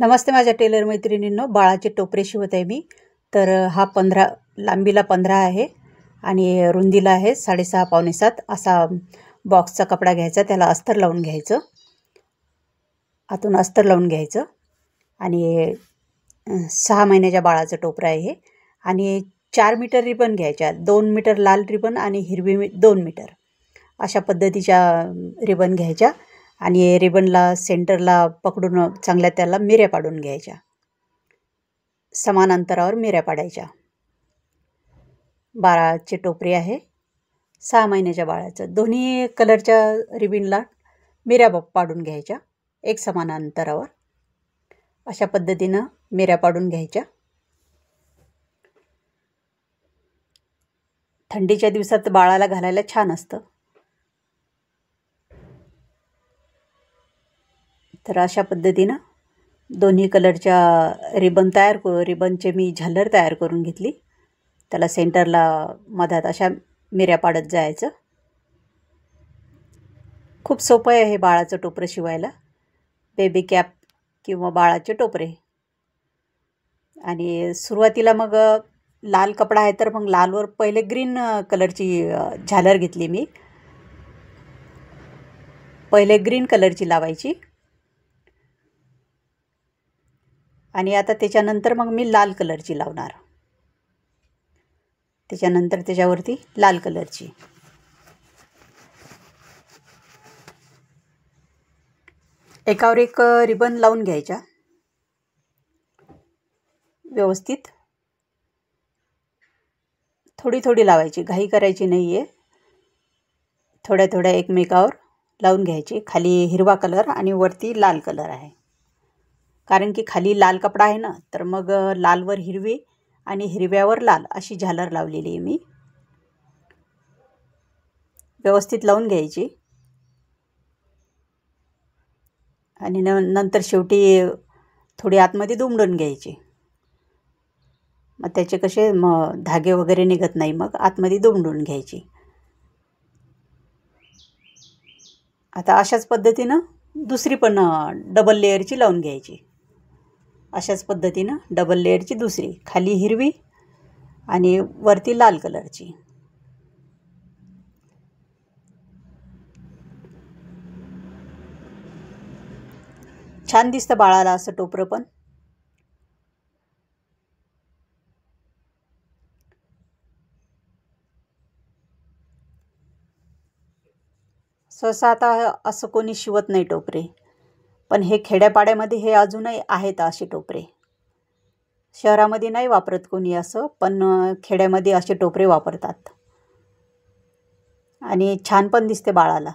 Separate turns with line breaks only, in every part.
नमस्ते माझ्या टेलर मैत्रिणींनो, बाळाचे टोपरे शिवत आहे मी. तर हा 15 लांबीला 15 आहे आणि रुंदीला आहे 6.5 पावणे 7 असा बॉक्सचा कपडा घ्यायचा. त्याला अस्तर लावून घ्यायचं, आतून अस्तर लावून घ्यायचं आणि 6 महिन्याच्या बाळाचं टोपरं आहे हे. आणि 4 मीटर रिबन घ्यायच्या, 2 मीटर लाल रिबन आणि हिरवी 2 मीटर अशा पद्धतीच्या रिबन घ्यायच्या. आणि रिबनला सेंटरला पकडून चांगल्या त्याला मिऱ्या पाडून घ्यायच्या, समान अंतरावर मिऱ्या पाडायच्या. बाळाचे टोपरे आहे 6 महिन्याच्या बाळाचं. दोन्ही कलरच्या रिबनला मिऱ्या पाडून घ्यायच्या एक समान अंतरावर. अशा पद्धतीनं मिऱ्या पाडून घ्यायच्या. थंडीच्या दिवसात बाळाला घालायला छान असतं. तर अशा पद्धतीनं दोन्ही कलरच्या रिबनचे मी झालर तयार करून घेतली. त्याला सेंटरला मधात अशा मिऱ्या पाडत जायचं. खूप सोपं आहे हे बाळाचं टोपरं शिवायला. बेबी कॅप किंवा बाळाचे टोपरे. आणि सुरुवातीला मग लाल कपडा आहे तर मग लालवर पहिले ग्रीन कलरची झालर घेतली मी. पहिले ग्रीन कलरची लावायची आणि आता त्याच्यानंतर मग मी लाल कलरची लावणार. त्याच्यानंतर त्याच्यावरती लाल कलरची. एकावर एक रिबन लावून घ्यायच्या व्यवस्थित. थोडी थोडी लावायची, घाई करायची नाही आहे. थोड्या थोड्या एकमेकावर लावून घ्यायची. खाली हिरवा कलर आणि वरती लाल कलर आहे, कारण की खाली लाल कपडा आहे ना, तर मग लालवर हिरवी आणि हिरव्यावर लाल अशी झालर लावलेली आहे मी. व्यवस्थित लावून घ्यायची. आणि नंतर शेवटी थोडी आतमध्ये दुमडून घ्यायची. मग त्याचे कसे धागे वगैरे निघत नाही, मग आतमध्ये दुमडून घ्यायची. आता अशाच पद्धतीनं दुसरी पण डबल लेअरची लावून घ्यायची. अशाच पद्धतीनं डबल लेअरची दुसरी, खाली हिरवी आणि वरती लाल कलरची. छान दिसतं बाळाला असं टोपरं पण. सहसा आता असं कोणी शिवत नाही टोपरे, पण हे खेड्यापाड्यामध्ये हे अजूनही आहेत असे टोपरे. शहरामध्ये नाही वापरत कोणी असं, पण खेड्यामध्ये असे टोपरे वापरतात आणि छान पण दिसते बाळाला.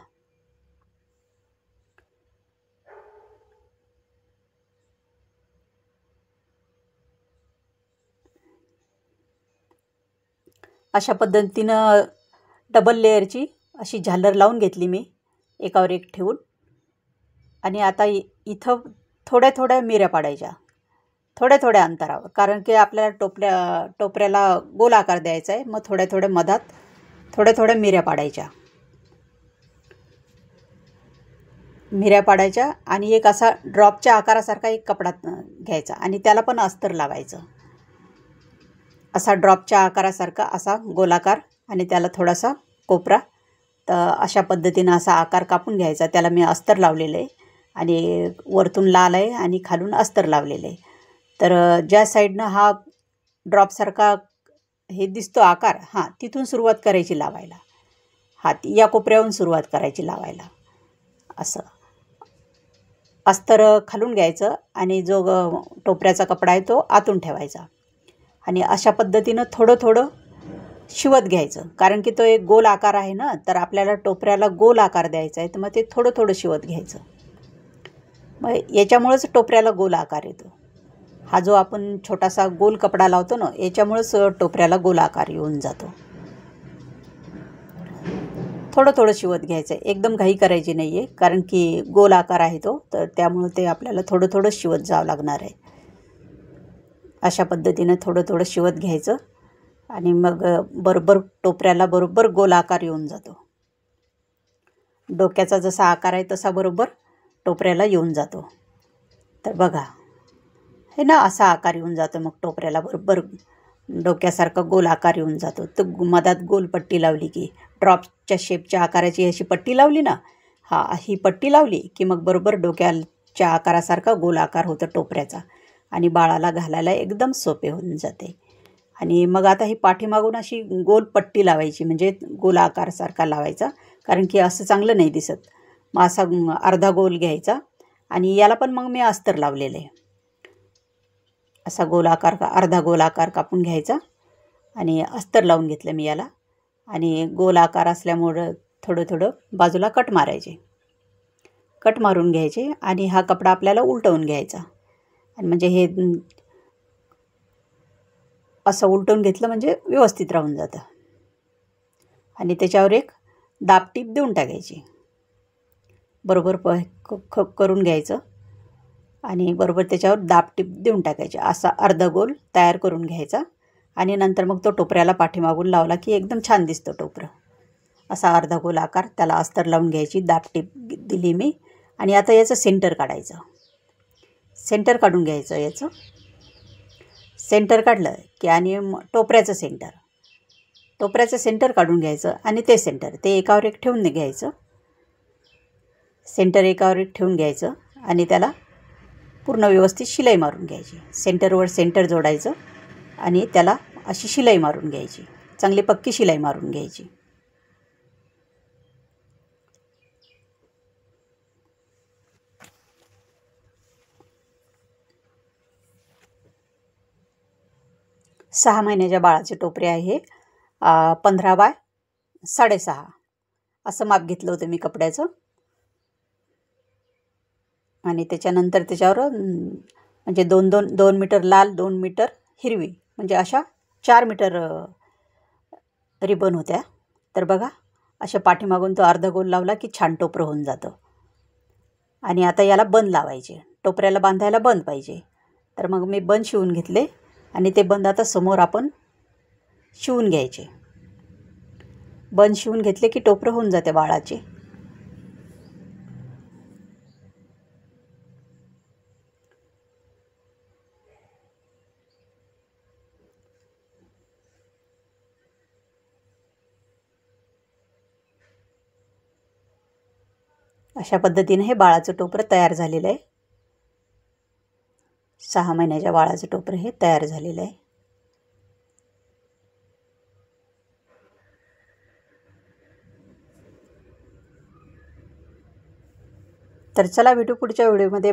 अशा पद्धतीनं डबल लेअरची अशी झालर लावून घेतली मी एकावर एक ठेवून. आणि आता इथं थोड्या थोड्या मिऱ्या पाडायच्या, थोड्या थोड्या अंतरावर, कारण की आपल्याला टोपऱ्याला गोल आकार द्यायचा आहे. मग थोड्या थोड्या मधात थोड्या थोड्या मिऱ्या पाडायच्या. मिऱ्या पाडायच्या आणि एक असा ड्रॉपच्या आकारासारखा एक कपडा घ्यायचा आणि त्याला पण अस्तर लावायचं. असा ड्रॉपच्या आकारासारखा असा गोलाकार आणि त्याला थोडासा कोपरा. तर अशा पद्धतीनं असा आकार कापून घ्यायचा. त्याला मी अस्तर लावलेलं आहे आणि वरतून लाल आहे आणि खालून अस्तर लावलेलं आहे. तर ज्या साईडनं हा ड्रॉपसारखा हे दिसतो आकार, हां, तिथून सुरुवात करायची लावायला. या कोपऱ्याहून सुरुवात करायची लावायला. असं अस्तर खालून घ्यायचं आणि जो टोपऱ्याचा कपडा आहे तो आतून ठेवायचा. आणि अशा पद्धतीनं थोडं थोडं शिवत घ्यायचं, कारण की तो एक गोल आकार आहे ना, तर आपल्याला टोपऱ्याला गोल आकार द्यायचा आहे. तर मग ते थोडं थोडं शिवत घ्यायचं. मग याच्यामुळंच टोपऱ्याला गोल आकार येतो. हा जो आपण छोटासा गोल कपडा लावतो ना, याच्यामुळंच टोपऱ्याला गोल आकार येऊन जातो. थोडं थोडं शिवत घ्यायचं आहे, एकदम घाई करायची नाही आहे, कारण की गोल आकार आहे तो, तर त्यामुळं ते आपल्याला थोडं थोडं शिवत जावं लागणार आहे. अशा पद्धतीनं थोडं थोडं शिवत घ्यायचं आणि मग बरोबर टोपऱ्याला बरोबर गोल आकार येऊन जातो. डोक्याचा जसा आकार आहे तसा बरोबर टोपऱ्याला येऊन जातो. तर बघा, हे ना असा आकार येऊन जातो, मग टोपऱ्याला बरोबर डोक्यासारखा गोल आकार येऊन जातो. तर मधात गोल पट्टी लावली की ड्रॉपच्या शेपच्या आकाराची अशी पट्टी लावली ना, ही पट्टी लावली की मग बरोबर डोक्याच्या आकारासारखा गोल आकार होतो टोपऱ्याचा आणि बाळाला घालायला एकदम सोपे होऊन जाते. आणि मग आता ही पाठीमागून अशी गोल पट्टी लावायची, म्हणजे गोल आकारसारखा लावायचा, कारण की असं चांगलं नाही दिसत. मग असा अर्धा गोल घ्यायचा आणि याला पण मग मी अस्तर लावलेलं आहे. असा गोलाकार अर्धा गोलाकार कापून घ्यायचा आणि अस्तर लावून घेतलं मी याला. आणि गोलाकार असल्यामुळं थोडं थोडं बाजूला कट मारायचे, कट मारून घ्यायचे आणि हा कपडा आपल्याला उलटवून घ्यायचा. आणि म्हणजे हे असं उलटवून घेतलं म्हणजे व्यवस्थित राहून जातं. आणि त्याच्यावर एक दाबटीप देऊन टाकायची, बरोबर करून घ्यायचं आणि बरोबर त्याच्यावर दाबटीप देऊन टाकायची. असा अर्धा गोल तयार करून घ्यायचा आणि नंतर मग तो टोपऱ्याला पाठीमागून लावला की एकदम छान दिसतो टोपरं. असा अर्धा गोल आकार त्याला अस्तर लावून घ्यायची, दाबटीप दिली मी. आणि आता याचं सेंटर काढायचं, सेंटर काढून घ्यायचं. याचं सेंटर काढलं की आणि टोपऱ्याचं सेंटर काढून घ्यायचं आणि ते सेंटर ते एकावर एक ठेवून घ्यायचं. सेंटर एकावर एक ठेवून घ्यायचं आणि त्याला पूर्ण व्यवस्थित शिलाई मारून घ्यायची. सेंटरवर सेंटर जोडायचं आणि त्याला अशी शिलाई मारून घ्यायची, चांगली पक्की शिलाई मारून घ्यायची. सहा महिन्याच्या बाळाचे टोपरे आहे. 15 बाय 6.5 असं माप घेतलं होतं मी कपड्याचं. आणि त्याच्यानंतर त्याच्यावर म्हणजे 2 मीटर लाल, 2 मीटर हिरवी, म्हणजे अशा 4 मीटर रिबन होत्या. तर बघा अशा पाठीमागून तो अर्धा गोल लावला की छान टोपरं होऊन जातं. आणि आता याला बंद लावायचे, टोपऱ्याला बांधायला बंद पाहिजे. तर मग मी बंद शिवून घेतले आणि ते बंद आता समोर आपण शिवून घ्यायचे. बंद शिवून घेतले की टोपरं होऊन जाते बाळाचे. अशा पद्धतीने हे बाळाचं टोपरं तयार झालेलं आहे. 6 महिन्याच्या बाळाचं टोपरं हे तयार झालेलं आहे. तर चला भेटू पुढच्या व्हिडिओमध्ये.